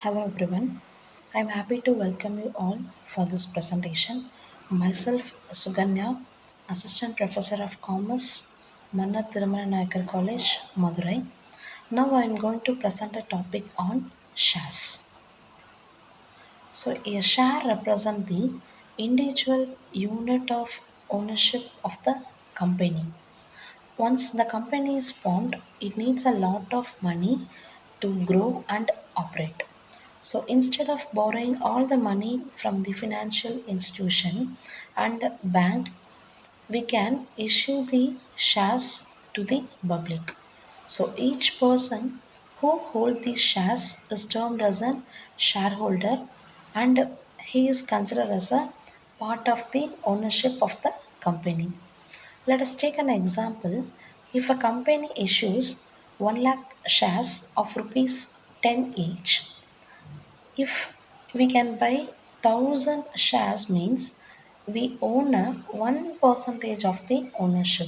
Hello everyone. I'm happy to welcome you all for this presentation. Myself Suganya, Assistant Professor of Commerce, Manna Tirumala Nayakar College, Madurai. Now I'm going to present a topic on shares. So a share represents the individual unit of ownership of the company. Once the company is formed, it needs a lot of money to grow and operate. So instead of borrowing all the money from the financial institution and bank, we can issue the shares to the public. So each person who holds these shares is termed as a shareholder and he is considered as a part of the ownership of the company. Let us take an example. If a company issues 1 lakh shares of rupees 10 each, if we can buy 1000 shares means we own a 1 percentage of the ownership.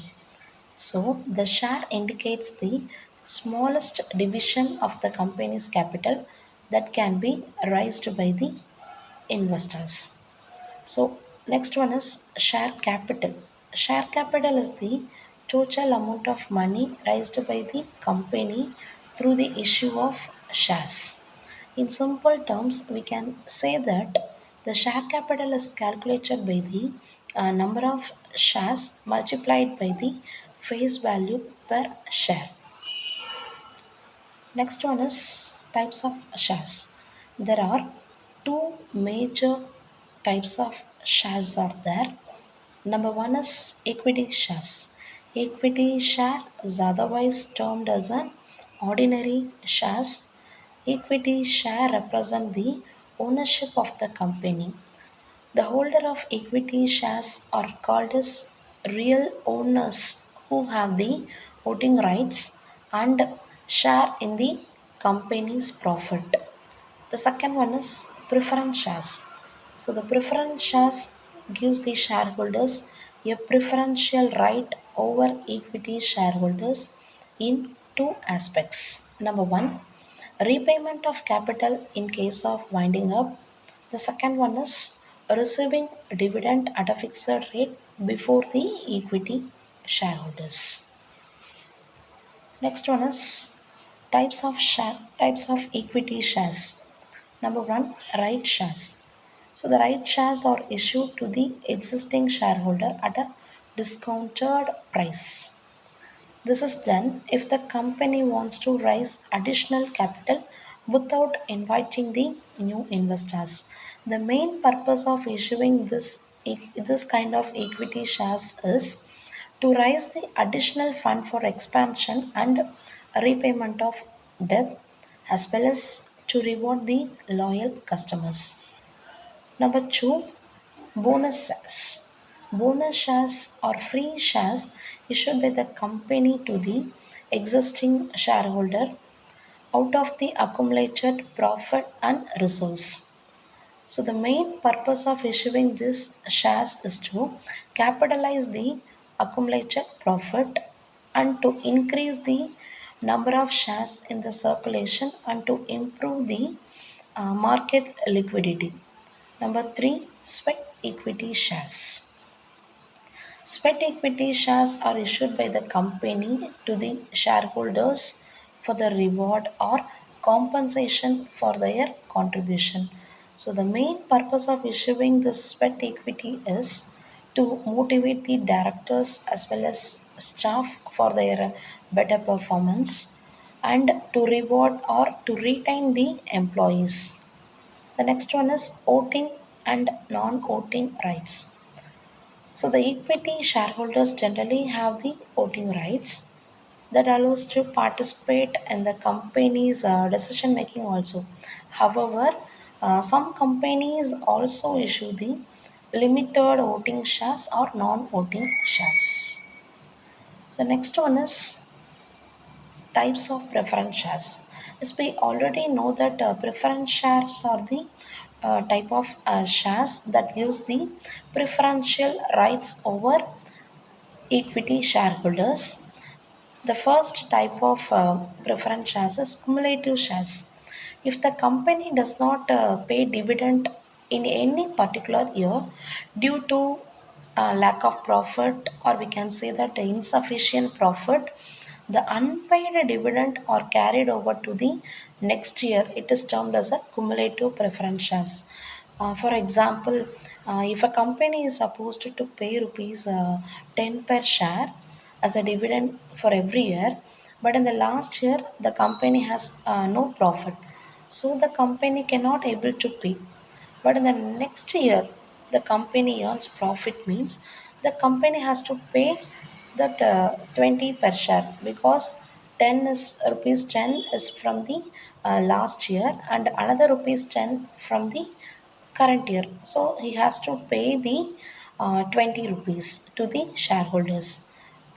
So the share indicates the smallest division of the company's capital that can be raised by the investors. So next one is share capital. Share capital is the total amount of money raised by the company through the issue of shares. In simple terms, we can say that the share capital is calculated by the number of shares multiplied by the face value per share. Next one is types of shares. There are two major types of shares are there. Number one is equity shares. Equity share is otherwise termed as an ordinary shares. Equity share represent the ownership of the company. The holder of equity shares are called as real owners who have the voting rights and share in the company's profit. The second one is preference shares. So the preference shares gives the shareholders a preferential right over equity shareholders in two aspects. Number one, repayment of capital in case of winding up. The second one is receiving dividend at a fixed rate before the equity shareholders. Next one is types of equity shares. Number one, right shares. So the right shares are issued to the existing shareholder at a discounted price. This is done if the company wants to raise additional capital without inviting the new investors. The main purpose of issuing this kind of equity shares is to raise the additional fund for expansion and repayment of debt as well as to reward the loyal customers. Number two, bonus shares. Bonus shares are free shares issued by the company to the existing shareholder out of the accumulated profit and resource. So the main purpose of issuing these shares is to capitalize the accumulated profit and to increase the number of shares in the circulation and to improve the market liquidity. Number three, sweat equity shares. Sweat equity shares are issued by the company to the shareholders for the reward or compensation for their contribution. So, the main purpose of issuing this sweat equity is to motivate the directors as well as staff for their better performance and to reward or to retain the employees. The next one is voting and non voting rights. So the equity shareholders generally have the voting rights that allows to participate in the company's decision making also. However, some companies also issue the limited voting shares or non-voting shares. The next one is types of preference shares. As we already know that preference shares are the type of shares that gives the preferential rights over equity shareholders. The first type of preference shares is cumulative shares. If the company does not pay dividend in any particular year due to lack of profit, or we can say that insufficient profit, the unpaid dividend are carried over to the next year. It is termed as a cumulative preference shares. For example, if a company is supposed to pay rupees 10 per share as a dividend for every year, but in the last year the company has no profit, so the company cannot able to pay. But in the next year, the company earns profit means the company has to pay that 20 per share, because 10 is rupees 10 is from the last year and another rupees 10 from the current year. So he has to pay the 20 rupees to the shareholders.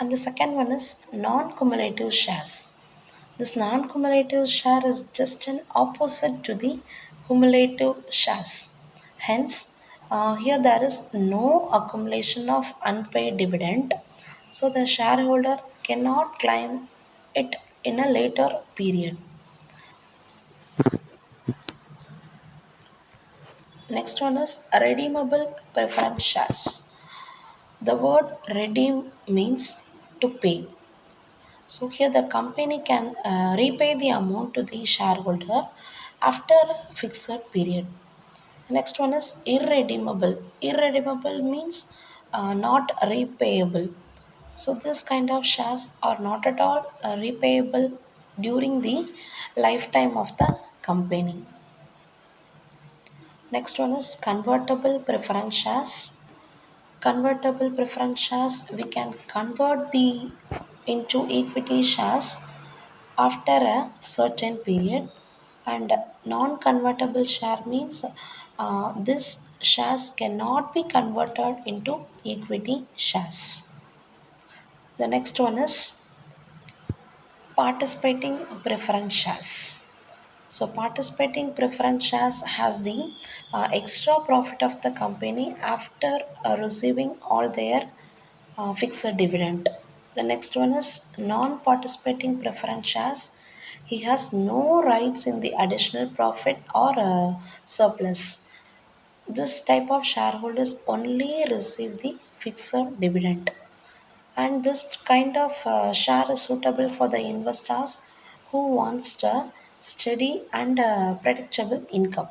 And the second one is non-cumulative shares. This non-cumulative share is just an opposite to the cumulative shares. Hence, here there is no accumulation of unpaid dividend, so the shareholder cannot claim it in a later period. Next one is redeemable preference shares. The word redeem means to pay. So here the company can repay the amount to the shareholder after a fixed period. Next one is irredeemable. Irredeemable means not repayable. So this kind of shares are not at all repayable during the lifetime of the company. Next one is convertible preference shares. Convertible preference shares, we can convert the into equity shares after a certain period, and non-convertible share means this shares cannot be converted into equity shares. The next one is participating preference shares. So participating preference shares has the extra profit of the company after receiving all their fixed dividend. The next one is non-participating preference shares. He has no rights in the additional profit or surplus. This type of shareholders only receive the fixed dividend, and this kind of share is suitable for the investors who wants a steady and predictable income.